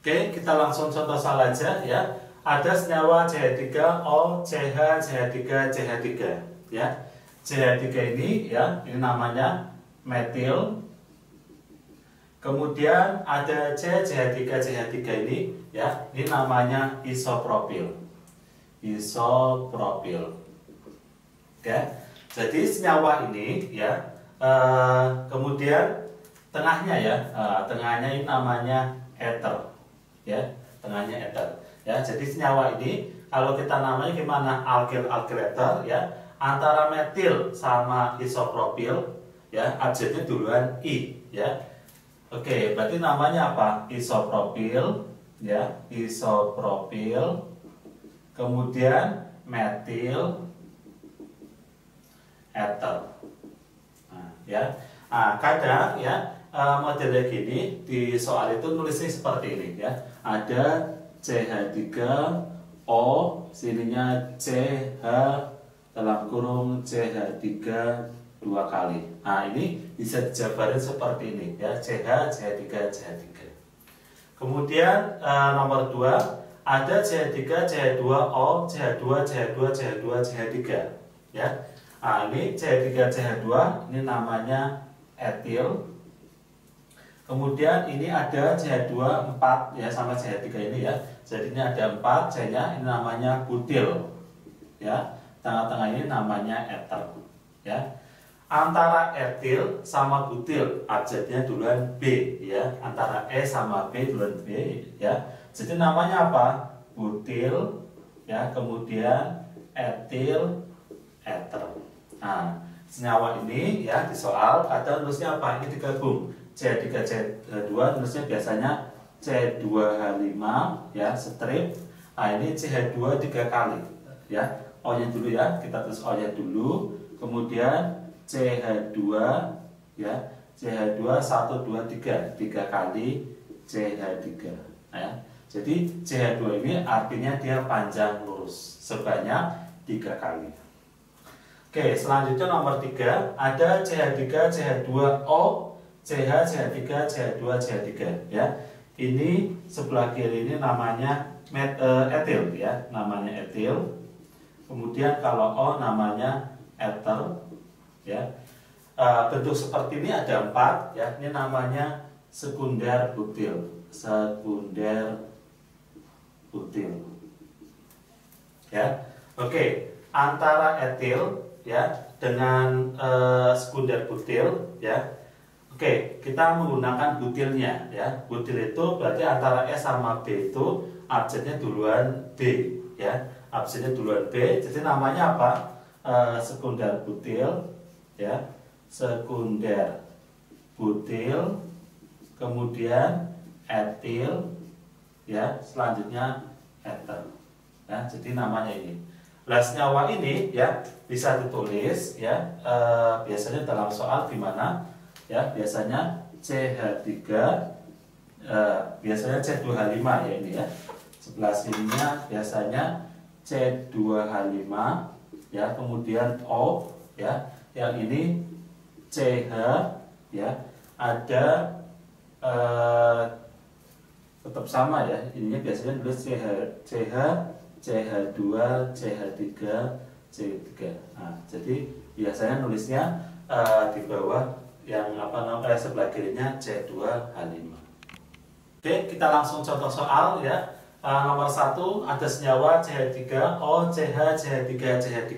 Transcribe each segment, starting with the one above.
Oke, kita langsung contoh soal aja ya. Ada senyawa CH3O, CH, CH3, CH3 ya. CH3 ini ya, ini namanya metil. Kemudian ada CH3, CH3 ini ya, ini namanya isopropil. Isopropil. Oke. Jadi senyawa ini ya, kemudian tengahnya ya, tengahnya ini namanya ether. Ya, tengahnya ether. Ya, jadi senyawa ini kalau kita namanya gimana? Alkyl ether ya, antara metil sama isopropil ya, abjadnya duluan I ya. Oke, berarti namanya apa? Isopropil ya, isopropil. Kemudian metil ether. Nah, ya. Nah, kadang ya modelnya gini di soal itu nulisnya seperti ini ya. Ada CH3O, sininya CH dalam kurung CH3 dua kali. Nah, ini bisa dijabarin seperti ini ya, CH, CH3, CH3. Kemudian nomor 2 ada CH3, CH2O, CH2, CH2, CH2, CH3 ya. Nah, ini CH3, CH2 ini namanya etil. Kemudian ini ada CH2 4 ya, sama CH3 ini ya. Jadi ini ada 4 C-nya, ini namanya butil. Ya. Tengah-tengah ini namanya ether ya. Antara etil sama butil abjadnya duluan B ya. Antara E sama B duluan B ya. Jadi namanya apa? Butil ya, kemudian etil, ether. Nah, senyawa ini ya di soal ada nulisnya apa? Ini digabung. C3, C2 nulisnya biasanya C2H5 ya, strip. Nah, ini CH2 3 kali ya. O-nya dulu ya, kita tulis O-nya dulu. Kemudian CH2 ya, CH2 1 2 3 kali CH3 ya. Jadi CH2 ini artinya dia panjang lurus sebanyak 3 kali. Oke, selanjutnya nomor 3 ada CH3 CH2O, CH, CH3, CH2, CH3 ya. Ini sebelah kiri ini namanya etil ya, namanya etil. Kemudian kalau O namanya ether ya. Bentuk seperti ini ada 4 ya. Ini namanya sekunder butil. Sekunder butil. Ya. Oke, antara etil ya dengan sekunder butil ya. Oke, kita menggunakan butilnya ya. Butil itu berarti antara S sama B itu abjadnya duluan B ya. Abjadnya duluan B. Jadi namanya apa? Sekunder butil ya. Sekunder butil, kemudian etil ya, selanjutnya ether. Ya, jadi namanya ini. Nah, senyawa ini ya bisa ditulis ya, biasanya dalam soal gimana? Ya, biasanya CH3 biasanya C2H5 ya, ini ya. Sebelah sininya biasanya C2H5 ya, kemudian O ya. Yang ini CH ya. Ada tetap sama ya. Ininya biasanya nulis CH, CH2, CH3, C3. Nah, jadi biasanya nulisnya di bawah yang sebelah kirinya C2H5. Oke, kita langsung contoh soal ya. Nomor 1 ada senyawa CH3O, CH, CH3, CH3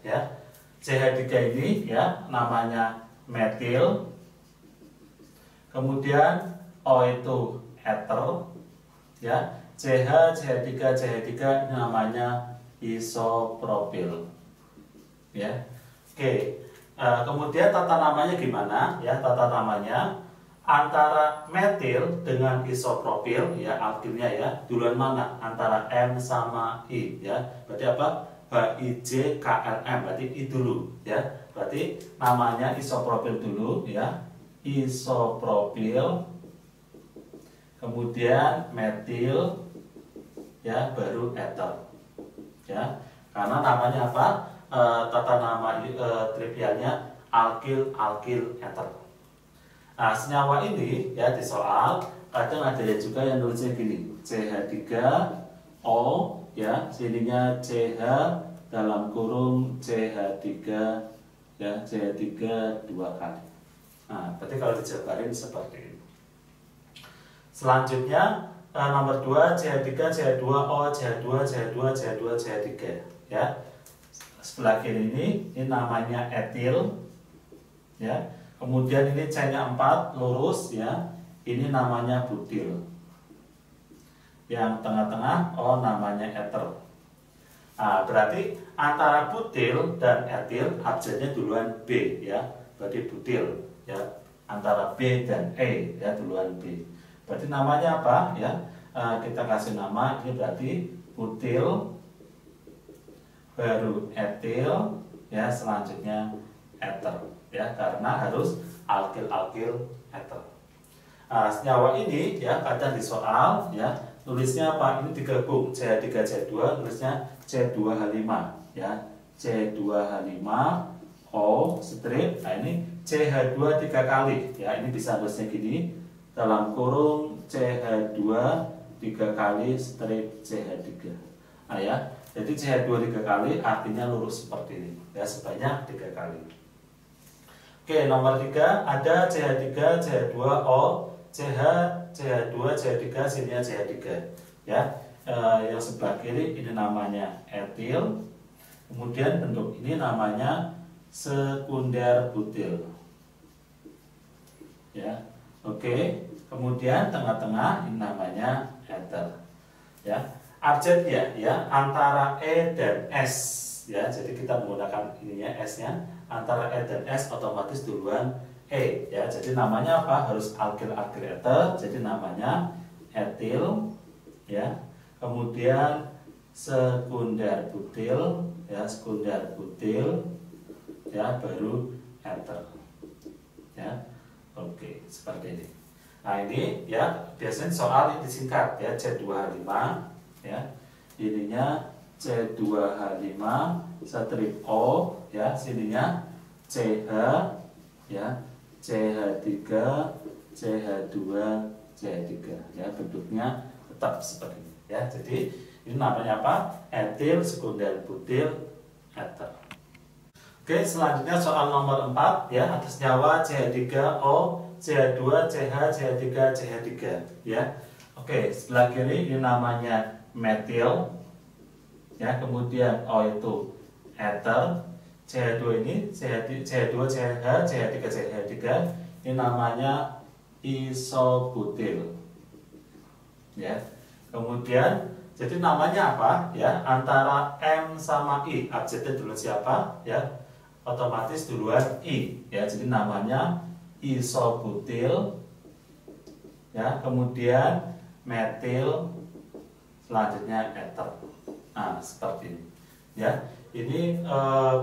ya. CH3 ini ya namanya metil. Kemudian O itu ether ya. CH, CH3, CH3 ini namanya isopropil ya. Oke. Kemudian tata namanya gimana ya? Tata namanya antara metil dengan isopropil ya, alkilnya ya, duluan mana? Antara M sama I ya. Berarti apa? HIJKLM, berarti I dulu ya. Berarti namanya isopropil dulu ya. Isopropil, kemudian metil ya, baru ether ya. Karena namanya apa? Tata nama trivialnya alkyl ether. Nah, senyawa ini ya di soal kadang ada juga yang nulisnya gini, CH3O ya, sininya CH dalam kurung CH3 ya, CH3 dua kali. Nah, berarti kalau dijabarin seperti ini. Selanjutnya nomor 2 CH3 CH2O CH2 CH2 CH2 CH3 ya. Sebelah kiri ini namanya etil ya. Kemudian ini C-nya 4 lurus ya. Ini namanya butil. Yang tengah-tengah namanya eter. Nah, berarti antara butil dan etil abjadnya duluan B ya. Berarti butil ya. Antara B dan E ya, duluan B. Berarti namanya apa ya? Kita kasih nama, ini berarti butil, baru etil ya, selanjutnya eter ya, karena harus alkil eter. Nah, senyawa ini ya kadang di soal ya tulisnya apa? Ini digabung CH3 CH2, tulisnya C2H5 ya, C2H5O strip. Nah, ini CH2 3 kali ya, ini bisa tulisnya gini, dalam kurung CH2 3 kali strip CH3. Nah ya, jadi CH2 3 kali artinya lurus seperti ini ya, sebanyak 3 kali. Oke, nomor 3 ada CH3 CH2O CH CH2 CH3, sininya CH3 ya. Yang sebelah kiri ini namanya etil. Kemudian bentuk ini namanya sekunder butil. Ya. Oke, kemudian tengah-tengah ini namanya eter. Ya, abjad ya antara E dan S ya. Jadi kita menggunakan ininya S-nya, antara E dan S otomatis duluan E ya. Jadi namanya apa? Harus alkil eter. Jadi namanya etil ya. Kemudian sekunder butil ya, sekunder butil ya, baru eter. Ya. Oke, seperti ini. Nah, ini ya biasanya soal ini disingkat ya, C2H5 ya. Ininya C2H5 strip O ya, sininya CH ya, CH3 CH2 CH3 ya, bentuknya tetap seperti ini ya. Jadi ini namanya apa? Etil, sekunder butil, eter. Oke, selanjutnya soal nomor 4 ya, atas nyawa CH3O, CH2, CH, CH3, CH3 ya. Oke, sebelah kiri ini namanya metil ya, kemudian O itu eter, CH2 ini CH2, CH, CH3, CH3 ini namanya isobutil ya. Kemudian jadi namanya apa ya, antara M sama I, abjadnya dulu siapa ya, otomatis duluan I ya, jadi namanya isobutil ya, kemudian metil, selanjutnya eter. Nah, seperti ini ya. Ini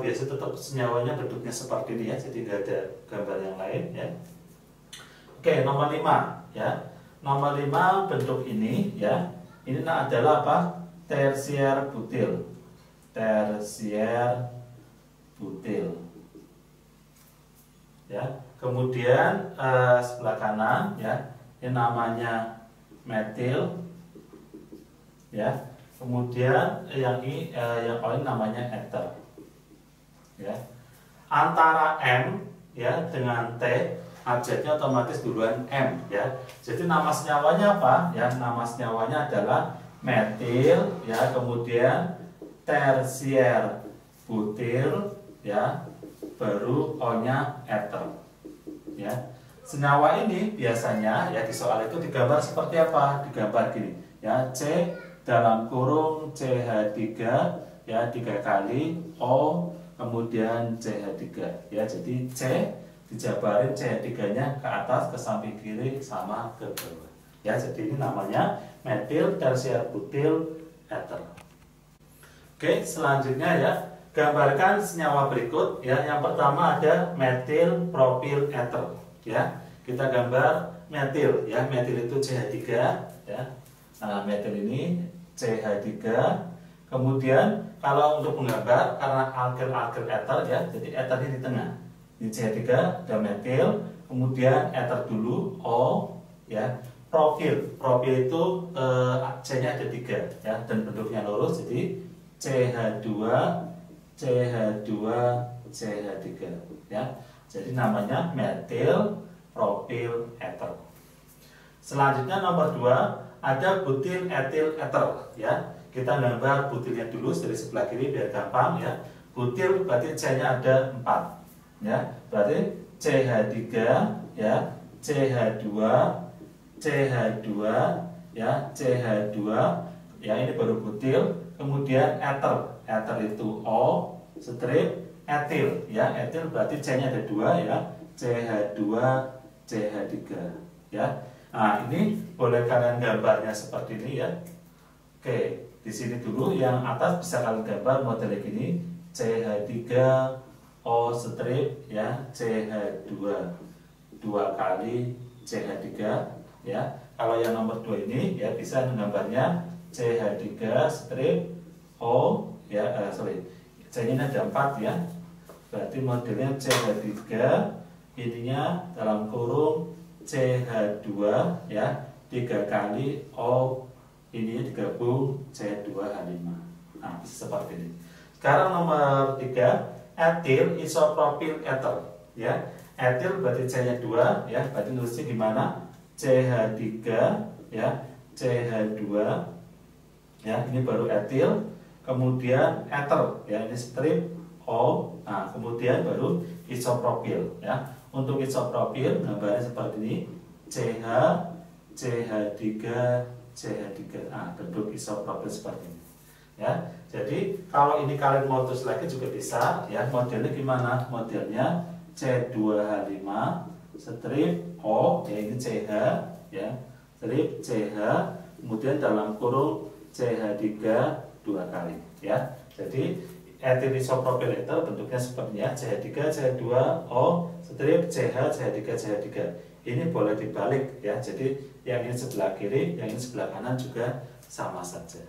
biasa tetap senyawanya bentuknya seperti ini ya, jadi nggak ada gambar yang lain ya. Oke, nomor 5 ya. Nomor 5 bentuk ini ya. Ini adalah apa? Tersier butil. Tersier butil ya. Kemudian sebelah kanan ya, ini namanya metil ya. Kemudian yang ini namanya eter ya. Antara M ya dengan T, abjadnya otomatis duluan M ya. Jadi nama senyawanya apa ya? Nama senyawanya adalah metil ya, kemudian tersier butil ya, baru O-nya eter ya. Senyawa ini biasanya ya di soal itu digambar seperti apa? Digambar gini ya, C dalam kurung CH3 ya 3 kali O, kemudian CH3 ya. Jadi C dijabarin CH3-nya ke atas, ke samping kiri, sama ke bawah ya. Jadi ini namanya metil tersier butil eter. Oke, selanjutnya ya, gambarkan senyawa berikut ya. Yang pertama ada metil propil eter ya. Kita gambar metil ya. Metil itu CH3 ya. Nah, metil ini CH3. Kemudian kalau untuk menggambar, karena alkil eter ya, jadi eternya di tengah. Ini CH3 dan metil, kemudian eter dulu O ya. Profil itu C-nya ada 3 ya, dan bentuknya lurus, jadi CH2 CH2 CH3 ya. Jadi namanya metil propil ether. Selanjutnya nomor 2 ada butil etil ether ya. Kita gambar butilnya dulu dari sebelah kiri biar gampang ya. Butil berarti C-nya ada 4 ya. Berarti CH3 ya, CH2 CH2 ya, CH2 ya, ini baru butil. Kemudian ether. Ether itu O strip etil ya. Etil berarti C-nya ada 2 ya. CH2 CH3 ya. Nah, ini boleh kalian gambarnya seperti ini ya. Oke, di sini dulu yang atas bisa kalian gambar modelnya gini. CH3 O strip ya, CH2 2 kali CH3 ya. Kalau yang nomor 2 ini ya bisa menggambarnya CH3 strip O ya, C-nya ada 4 ya. Berarti modelnya CH3 ininya dalam kurung CH2 ya, 3 kali O ini digabung C2H5. Nah, bisa seperti ini. Sekarang nomor 3 etil isopropil ether ya. Etil berarti C-nya 2 ya, berarti nulisnya gimana? CH3 ya, CH2 ya, ini baru etil. Kemudian ether ya, ini strip O. Nah, kemudian baru isopropil ya. Untuk isopropil gambarnya seperti ini. CH CH3 CH3. Nah, bentuk isopropil seperti ini ya. Jadi kalau ini kalian mau terus lagi juga bisa ya. Modelnya gimana? Modelnya C2H5 strip O ya, ini CH ya, strip CH, kemudian dalam kurung CH3 2 kali ya. Jadi etil isopropil ether bentuknya seperti ini ya. CH3 CH2O strip CH CH3 CH3. Ini boleh dibalik ya. Jadi yang ini sebelah kiri, yang ini sebelah kanan juga sama saja.